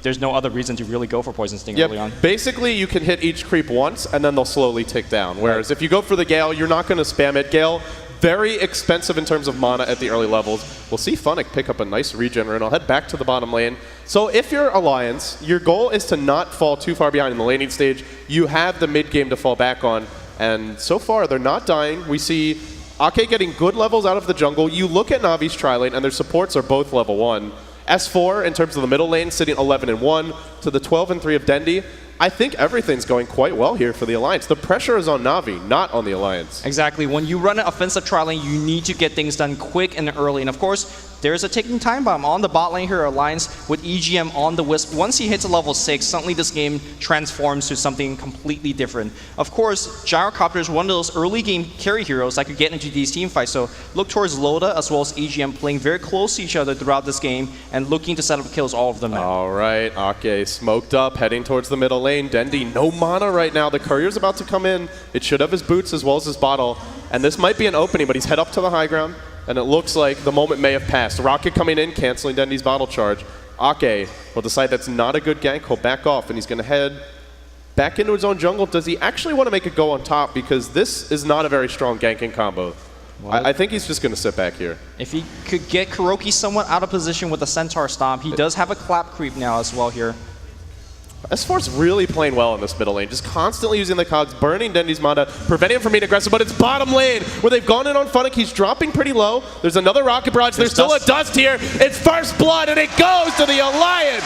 There's no other reason to really go for Poison Sting early on. Basically, you can hit each creep once, and then they'll slowly tick down. Whereas if you go for the Gale, you're not going to spam it. Gale, very expensive in terms of mana at the early levels. We'll see Funnick pick up a nice regen, and I'll head back to the bottom lane. So if you're Alliance, your goal is to not fall too far behind in the laning stage. You have the mid-game to fall back on, and so far, they're not dying. We see Ake getting good levels out of the jungle. You look at Navi's tri-lane, and their supports are both level 1. S4, in terms of the middle lane, sitting 11-1 to the 12-3 of Dendy. I think everything's going quite well here for the Alliance. The pressure is on Na'Vi, not on the Alliance. Exactly. When you run an offensive tri-lane, you need to get things done quick and early. And of course, there's a ticking time bomb on the bot lane here, Alliance with EGM on the Wisp. Once he hits a level 6, suddenly this game transforms to something completely different. Of course, Gyrocopter is one of those early game carry heroes that could get into these team fights. So look towards Loda as well as EGM playing very close to each other throughout this game and looking to set up kills all of them. All right, Ake smoked up, heading towards the middle lane. Dendy, no mana right now. The courier's about to come in. It should have his boots as well as his bottle. And this might be an opening, but he's head up to the high ground. And it looks like the moment may have passed. Rocket coming in, canceling Dendy's bottle charge. Ake will decide that's not a good gank. He'll back off, and he's going to head back into his own jungle. Does he actually want to make it go on top? Because this is not a very strong ganking combo. I think he's just going to sit back here. If he could get Kuroki somewhat out of position with the Centaur Stomp, he does have a clap creep now as well here. S4's really playing well in this middle lane, just constantly using the cogs, burning Dendy's mana, preventing him from being aggressive, but it's bottom lane where they've gone in on Funnick. He's dropping pretty low. There's another Rocket Barrage. There's still a Dust here. It's first blood, and it goes to the Alliance.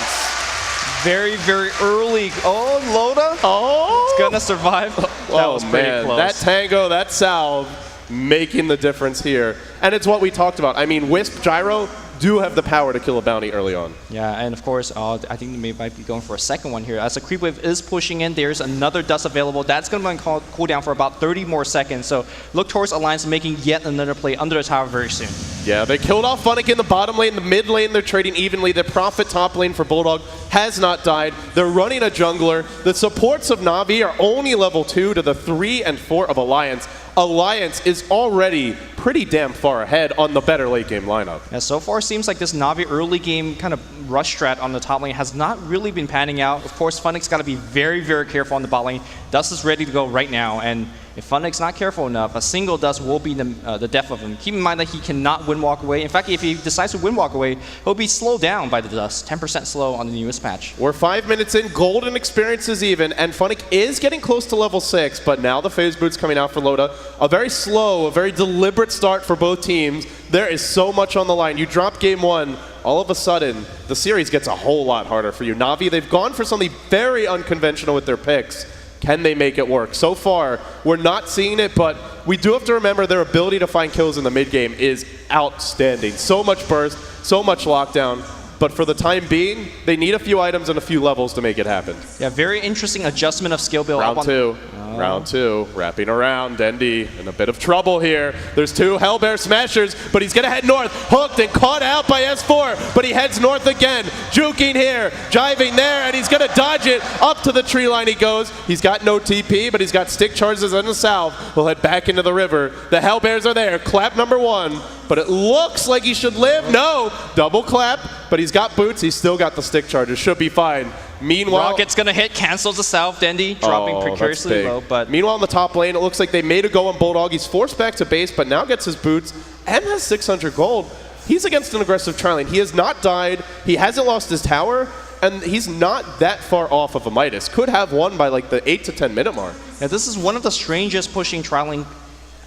Very, very early. Oh, Loda. Oh. It's going to survive. That was pretty close. That Tango, that salve, making the difference here. And it's what we talked about. I mean, Wisp, Gyro, do have the power to kill a bounty early on. Yeah, and of course, I think they might be going for a second one here. As the creep wave is pushing in, there's another dust available. That's going to be on cooldown for about 30 more seconds. So look towards Alliance making yet another play under the tower very soon. Yeah, they killed off Funnick in the bottom lane. The mid lane, they're trading evenly. The Prophet top lane for Bulldog has not died. They're running a jungler. The supports of NaVi are only level 2 to the 3 and 4 of Alliance. Alliance is already pretty damn far ahead on the better late game lineup. Yeah, so far seems like this NaVi early game kind of rush strat on the top lane has not really been panning out. Of course, Funnick's got to be very, very careful on the bot lane. Dust is ready to go right now, and if Funnick's not careful enough, a single Dust will be the death of him. Keep in mind that he cannot win walk away. In fact, if he decides to win walk away, he'll be slowed down by the Dust, 10% slow on the newest patch. We're 5 minutes in, golden experience is even, and Funnick is getting close to level 6, but now the phase boot's coming out for Loda. A very slow, a very deliberate start for both teams. There is so much on the line. You drop game 1, all of a sudden, the series gets a whole lot harder for you. NaVi, they've gone for something very unconventional with their picks. Can they make it work? So far, we're not seeing it, but we do have to remember their ability to find kills in the mid game is outstanding. So much burst, so much lockdown. But for the time being, they need a few items and a few levels to make it happen. Yeah, very interesting adjustment of skill build. Round two, wrapping around. Dendy in a bit of trouble here. There's 2 Hellbear Smashers, but he's going to head north. Hooked and caught out by S4, but he heads north again. Juking here, jiving there, and he's going to dodge it. Up to the tree line he goes. He's got no TP, but he's got stick charges and a salve. He'll head back into the river. The Hellbears are there. Clap number 1. But it looks like he should live. No, double clap, but he's got boots. He's still got the stick charges. Should be fine. Meanwhile, Rocket's gonna hit, cancels the South Dendy, dropping precariously low. But meanwhile, in the top lane, it looks like they made a go on Bulldog. He's forced back to base, but now gets his boots and has 600 gold. He's against an aggressive tri-lane. He has not died. He hasn't lost his tower. And he's not that far off of a Midas. Could have won by like the 8 to 10 minute mark. Yeah, this is one of the strangest pushing tri-lane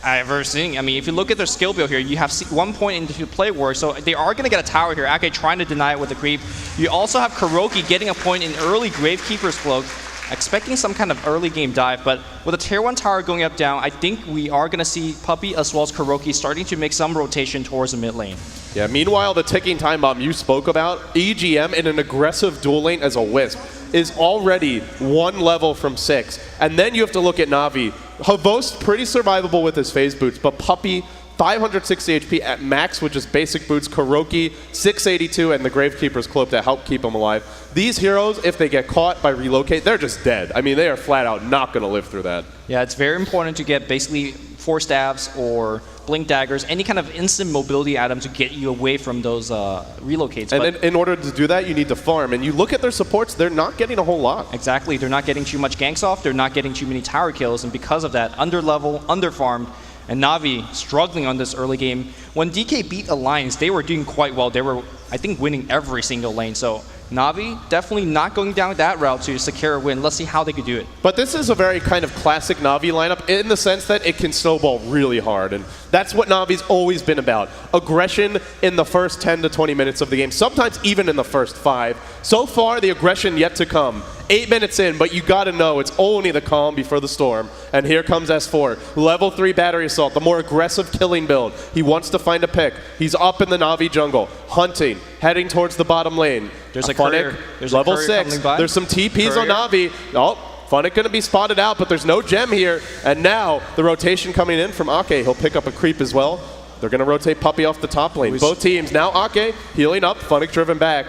I've ever seen. I mean, if you look at their skill build here, you have 1 point into play war, so they are going to get a tower here. Ake trying to deny it with the creep. You also have Kuroki getting a point in early Gravekeeper's Cloak, expecting some kind of early game dive, but with a tier 1 tower going up down, I think we are going to see Puppey as well as Kuroki starting to make some rotation towards the mid lane. Yeah, meanwhile, the ticking time bomb you spoke about, EGM in an aggressive dual lane as a Wisp is already 1 level from 6. And then you have to look at NaVi. Havost pretty survivable with his phase boots, but Puppey 560 HP at max with just basic boots, Kuroki 682, and the Gravekeeper's Cloak to help keep him alive. These heroes, if they get caught by relocate, they're just dead. I mean, they are flat out not going to live through that. Yeah, it's very important to get basically 4 stabs or blink daggers, any kind of instant mobility item to get you away from those relocates. And in order to do that, you need to farm. And you look at their supports, they're not getting a whole lot. Exactly. They're not getting too much ganks off. They're not getting too many tower kills. And because of that, under level, under farmed, and NaVi struggling on this early game. When DK beat Alliance, they were doing quite well. They were, I think, winning every single lane. So NaVi definitely not going down that route to secure a win. Let's see how they could do it. But this is a very kind of classic NaVi lineup in the sense that it can snowball really hard. And that's what NaVi's always been about. Aggression in the first 10 to 20 minutes of the game, sometimes even in the first 5. So far, the aggression yet to come. 8 minutes in, but you gotta know it's only the calm before the storm. And here comes S4. Level 3 battery assault, the more aggressive killing build. He wants to find a pick. He's up in the NaVi jungle, hunting, heading towards the bottom lane. There's a courier. There's level 6. There's some TPs on NaVi. Oh, Funnick gonna be spotted out, but there's no gem here. And now the rotation coming in from Ake. He'll pick up a creep as well. They're gonna rotate Puppey off the top lane. Both teams now Ake healing up, Funnick driven back.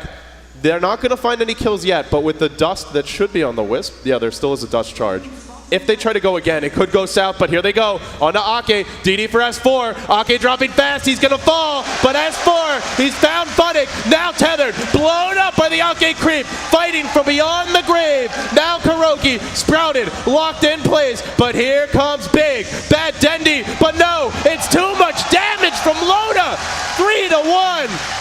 They're not going to find any kills yet, but with the dust that should be on the Wisp, yeah, there still is a dust charge. If they try to go again, it could go south, but here they go. On to Ake, DD for S4. Ake dropping fast, he's going to fall, but S4, he's found Funnick, now tethered, blown up by the Ake creep, fighting from beyond the grave. Now Kuroki, sprouted, locked in place, but here comes big, bad Dendy, but no, it's too much damage from Loda. 3-1.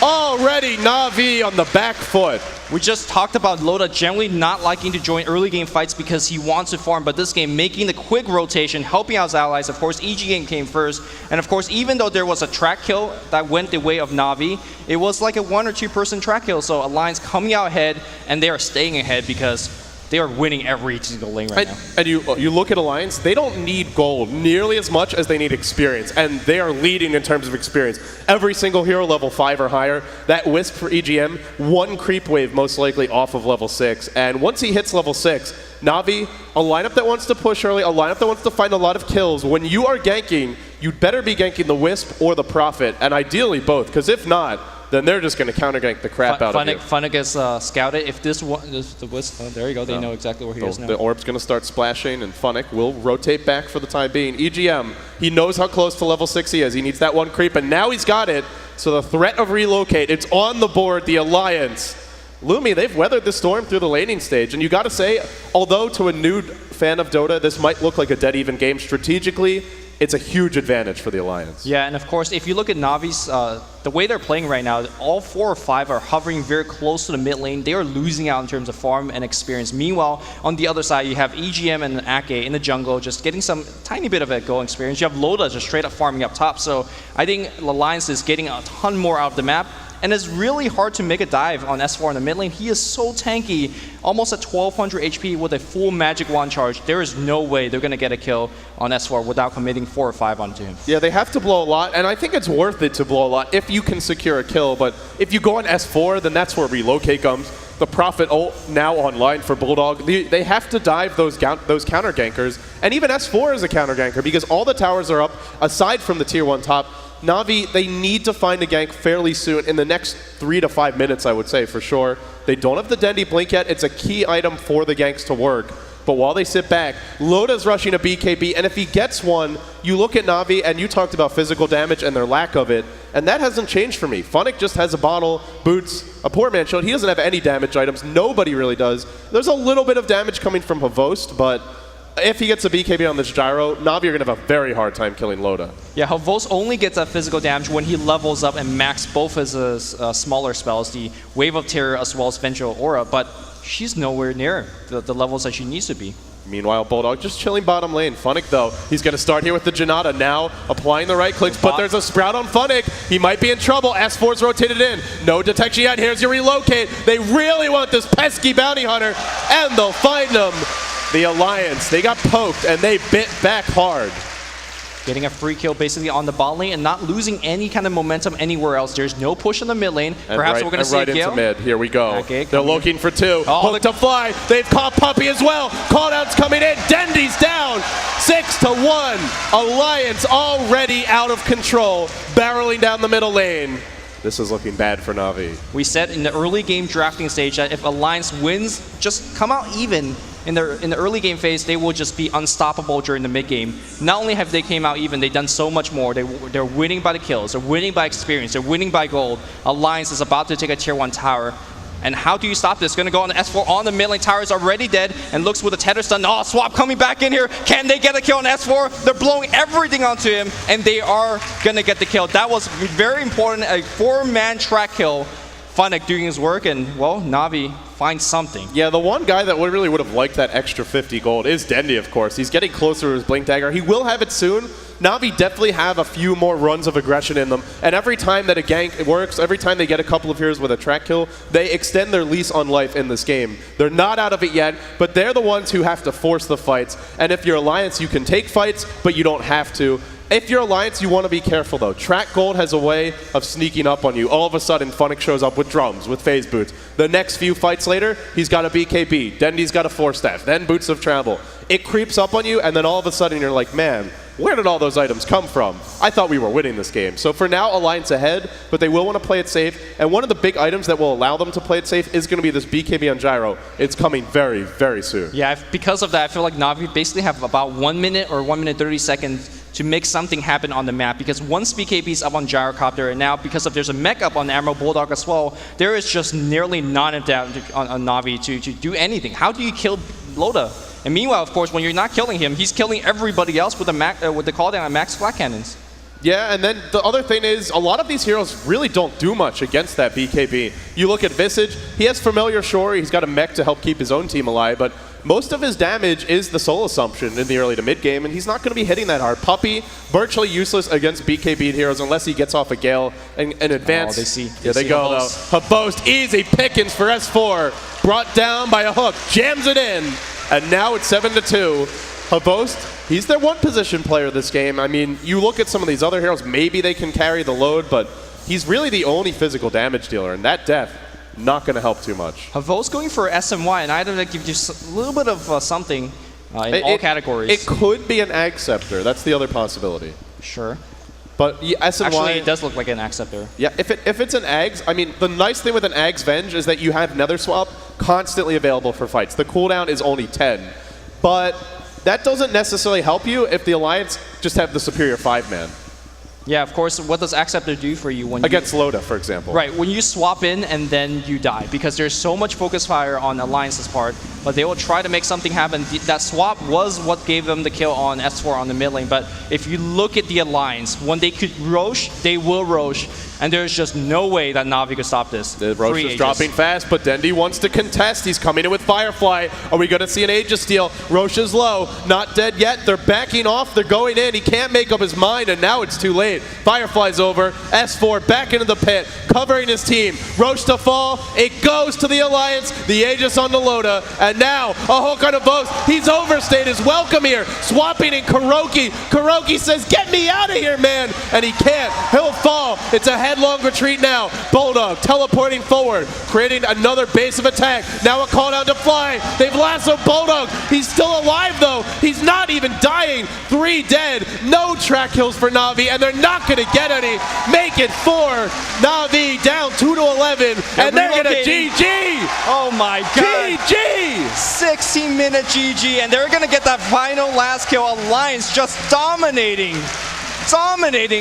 Already NaVi on the back foot. We just talked about Loda generally not liking to join early game fights because he wants to farm, but this game making the quick rotation, helping out his allies. Of course, EGM came first, and of course, even though there was a track kill that went the way of NaVi, it was like a 1 or 2 person track kill, so Alliance coming out ahead, and they are staying ahead because they are winning every single lane right now. And you look at Alliance, they don't need gold nearly as much as they need experience, and they are leading in terms of experience. Every single hero level 5 or higher. That Wisp for EGM, 1 creep wave most likely off of level 6, and once he hits level 6, NaVi, a lineup that wants to push early, a lineup that wants to find a lot of kills. When you are ganking, you'd better be ganking the Wisp or the Prophet, and ideally both, because if not, then they're just going to counter-gank the crap out of you. Funnick is scouted. If this is the Wisp, there you go. They know exactly where he is now. The orb's going to start splashing, and Funnick will rotate back for the time being. EGM, he knows how close to level 6 he is. He needs that 1 creep, and now he's got it. So the threat of relocate, it's on the board, the Alliance. Lumi, they've weathered the storm through the laning stage, and you got to say, although to a new fan of Dota, this might look like a dead-even game, strategically, it's a huge advantage for the Alliance. Yeah, and of course, if you look at Navi's, the way they're playing right now, all 4 or 5 are hovering very close to the mid lane. They are losing out in terms of farm and experience. Meanwhile, on the other side, you have EGM and Ake in the jungle, just getting some tiny bit of a go experience. You have Loda just straight up farming up top. So I think the Alliance is getting a ton more out of the map. And it's really hard to make a dive on S4 in the mid lane. He is so tanky, almost at 1200 HP with a full magic wand charge. There is no way they're going to get a kill on S4 without committing 4 or 5 onto him. Yeah, they have to blow a lot, and I think it's worth it to blow a lot if you can secure a kill. But if you go on S4, then that's where relocate comes. The Prophet ult now online for Bulldog. They have to dive those counter gankers, and even S4 is a counter ganker because all the towers are up aside from the tier 1 top. NaVi, they need to find a gank fairly soon, in the next 3 to 5 minutes, I would say, for sure. They don't have the Dendi Blink yet. It's a key item for the ganks to work. But while they sit back, Loda's rushing a BKB, and if he gets one, you look at NaVi, and you talked about physical damage and their lack of it, and that hasn't changed for me. Funnick just has a bottle, boots, a poor man shield. He doesn't have any damage items. Nobody really does. There's a little bit of damage coming from Havost, but if he gets a BKB on this gyro, NaVi are going to have a very hard time killing Loda. Yeah, Havost only gets that physical damage when he levels up and max both his smaller spells, the Wave of Terror as well as Vengeful Aura, but she's nowhere near the levels that she needs to be. Meanwhile, Bulldog just chilling bottom lane. Funnick, though, he's going to start here with the Janata now, applying the right clicks, but there's a Sprout on Funnick. He might be in trouble. S4's rotated in. No detection yet. Here's your relocate. They really want this pesky bounty hunter, and they'll find him. The Alliance, they got poked, and they bit back hard. Getting a free kill basically on the bot lane and not losing any kind of momentum anywhere else. There's no push in the mid lane. And perhaps we're going to see right Gale. into mid. Here we go. Okay, they're looking for 2. Hook to fly. They've caught Puppey as well. Callout's coming in. Dendi's down. 6-1. Alliance already out of control, barreling down the middle lane. This is looking bad for NaVi. We said in the early game drafting stage that if Alliance wins, just come out even. In the early game phase, they will just be unstoppable during the mid game. Not only have they came out even, they've done so much more. They're winning by the kills, they're winning by experience, they're winning by gold. Alliance is about to take a tier 1 tower. And how do you stop this? Going to go on the S4 on the mid lane. Tower is already dead and looks with a tether stun. Oh, Swap coming back in here. Can they get a kill on S4? They're blowing everything onto him, and they are going to get the kill. That was very important. A 4-man track kill. Funnick doing his work, and, well, NaVi finds something. Yeah, the one guy that really would have liked that extra 50 gold is Dendi, of course. He's getting closer to his Blink Dagger. He will have it soon. NaVi definitely have a few more runs of aggression in them, and every time that a gank works, every time they get a couple of heroes with a track kill, they extend their lease on life in this game. They're not out of it yet, but they're the ones who have to force the fights, and if you're Alliance, you can take fights, but you don't have to. If you're Alliance, you want to be careful, though. Track Gold has a way of sneaking up on you. All of a sudden, Funnick shows up with drums, with phase boots. The next few fights later, he's got a BKB. Dendi's got a 4-staff. Then Boots of Travel. It creeps up on you, and then all of a sudden, you're like, man, where did all those items come from? I thought we were winning this game. So for now, Alliance ahead, but they will want to play it safe. And one of the big items that will allow them to play it safe is going to be this BKB on Gyro. It's coming very, very soon. Yeah, because of that, I feel like NaVi basically have about 1 minute or 1 minute 30 seconds to make something happen on the map, because once BKB is up on Gyrocopter, and now because of there's a mech up on Emerald Bulldog as well, there is just nearly none of that on NaVi to do anything. How do you kill Loda? And meanwhile, of course, when you're not killing him, he's killing everybody else with the cooldown on max flat cannons. Yeah, and then the other thing is, a lot of these heroes really don't do much against that BKB. You look at Visage, he has Familiar, sure, he's got a mech to help keep his own team alive, but most of his damage is the Soul Assumption in the early to mid game, and he's not going to be hitting that hard. Puppey, virtually useless against BKB heroes unless he gets off a Gale and advance. Oh, they see. Yeah, they go, though. Havost, easy pickings for S4. brought down by a hook, jams it in, and now it's 7-2. Havost, he's their one position player this game. I mean, you look at some of these other heroes, maybe they can carry the load, but he's really the only physical damage dealer, and that death, not going to help too much. Havost going for SMY, and either that gives you a little bit of something in all categories. It could be an Ag Scepter. That's the other possibility. Sure. But SMY... Actually, it does look like an Ag Scepter. Yeah, if it's an Ags, I mean, the nice thing with an Ags Venge is that you have Nether Swap constantly available for fights. The cooldown is only 10. But that doesn't necessarily help you if the Alliance just have the superior 5-man. Yeah, of course. What does Ag Scepter do for you when against Loda, for example? Right, when you swap in and then you die, because there's so much focus fire on Alliance's part, but they will try to make something happen. That swap was what gave them the kill on S4 on the mid lane, but if you look at the Alliance, when they could Rosh, they will Rosh, and there's just no way that Navi could stop this. The Rosh is dropping fast, but Dendi wants to contest. He's coming in with Firefly. Are we going to see an Aegis steal? Rosh is low, not dead yet. They're backing off. They're going in. He can't make up his mind, and now it's too late. Firefly's over. S4 back into the pit, covering his team. Rosh to fall. It goes to the Alliance. The Aegis on the Loda, and now a hook on a Havost. He's overstayed his welcome here. Swapping in Kuroki. Kuroki says, "Get me out of here, man!" And he can't. He'll fall. It's a headlong retreat now. Bulldog teleporting forward, creating another base of attack. Now a call down to fly. They've lassoed Bulldog. He's still alive though. He's not even dying. 3 dead. No track kills for Navi, and they're not going to get any. Make it 4. Navi down 2-11, and they're going to GG. Oh my God. GG. 16-minute GG, and they're going to get that final last kill. Alliance just dominating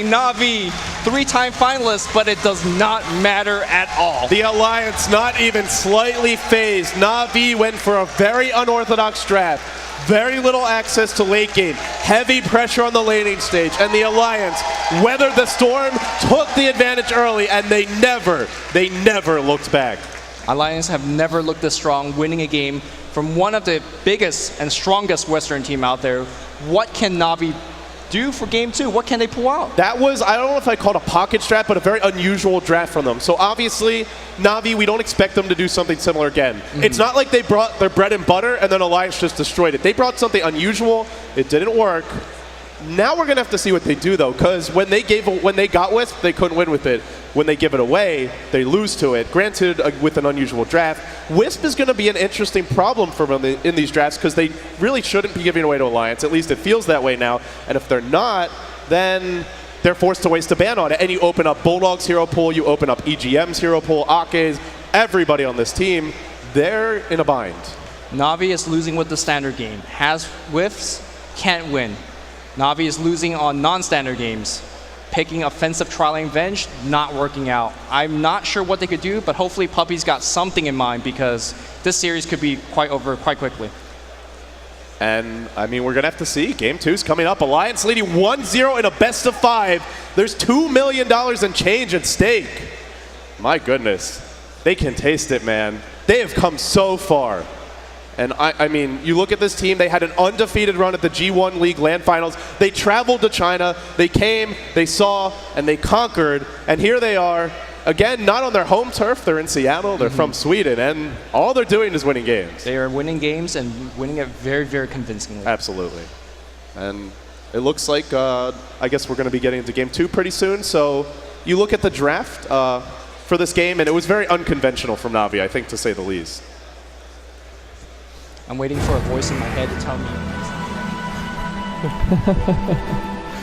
Navi. 3-time finalists, but it does not matter at all. The Alliance not even slightly phased. Navi went for a very unorthodox draft. Very little access to late game. Heavy pressure on the laning stage. And the Alliance weathered the storm, took the advantage early, and they never looked back. Alliance have never looked this strong, winning a game from one of the biggest and strongest Western team out there. What can Navi do for game 2? What can they pull out? That was, I don't know if I call it a pocket strat, but a very unusual draft from them. So obviously, Navi, we don't expect them to do something similar again. It's not like they brought their bread and butter and then Alliance just destroyed it. They brought something unusual. It didn't work. Now we're going to have to see what they do, though, because when they got Wisp, they couldn't win with it. When they give it away, they lose to it. Granted, with an unusual draft, Wisp is going to be an interesting problem for them in these drafts because they really shouldn't be giving away to Alliance. At least it feels that way now. And if they're not, then they're forced to waste a ban on it. And you open up Bulldog's hero pool, you open up EGM's hero pool, Ake's, everybody on this team, they're in a bind. Navi is losing with the standard game. Has whiffs, can't win. Navi is losing on non-standard games. Picking offensive trialing Venge, not working out. I'm not sure what they could do, but hopefully Puppy's got something in mind because this series could be quite over quite quickly. And, I mean, we're going to have to see. Game 2's coming up. Alliance leading 1-0 in a best of 5. There's $2 million in change at stake. My goodness. They can taste it, man. They have come so far. And I mean, you look at this team, they had an undefeated run at the G1 League Land Finals. They traveled to China, they came, they saw, and they conquered. And here they are, again, not on their home turf, they're in Seattle, they're from Sweden, and all they're doing is winning games. They are winning games and winning it very, very convincingly. Absolutely. And it looks like, I guess we're going to be getting into game 2 pretty soon. So you look at the draft for this game, and it was very unconventional from Navi, I think, to say the least. I'm waiting for a voice in my head to tell me.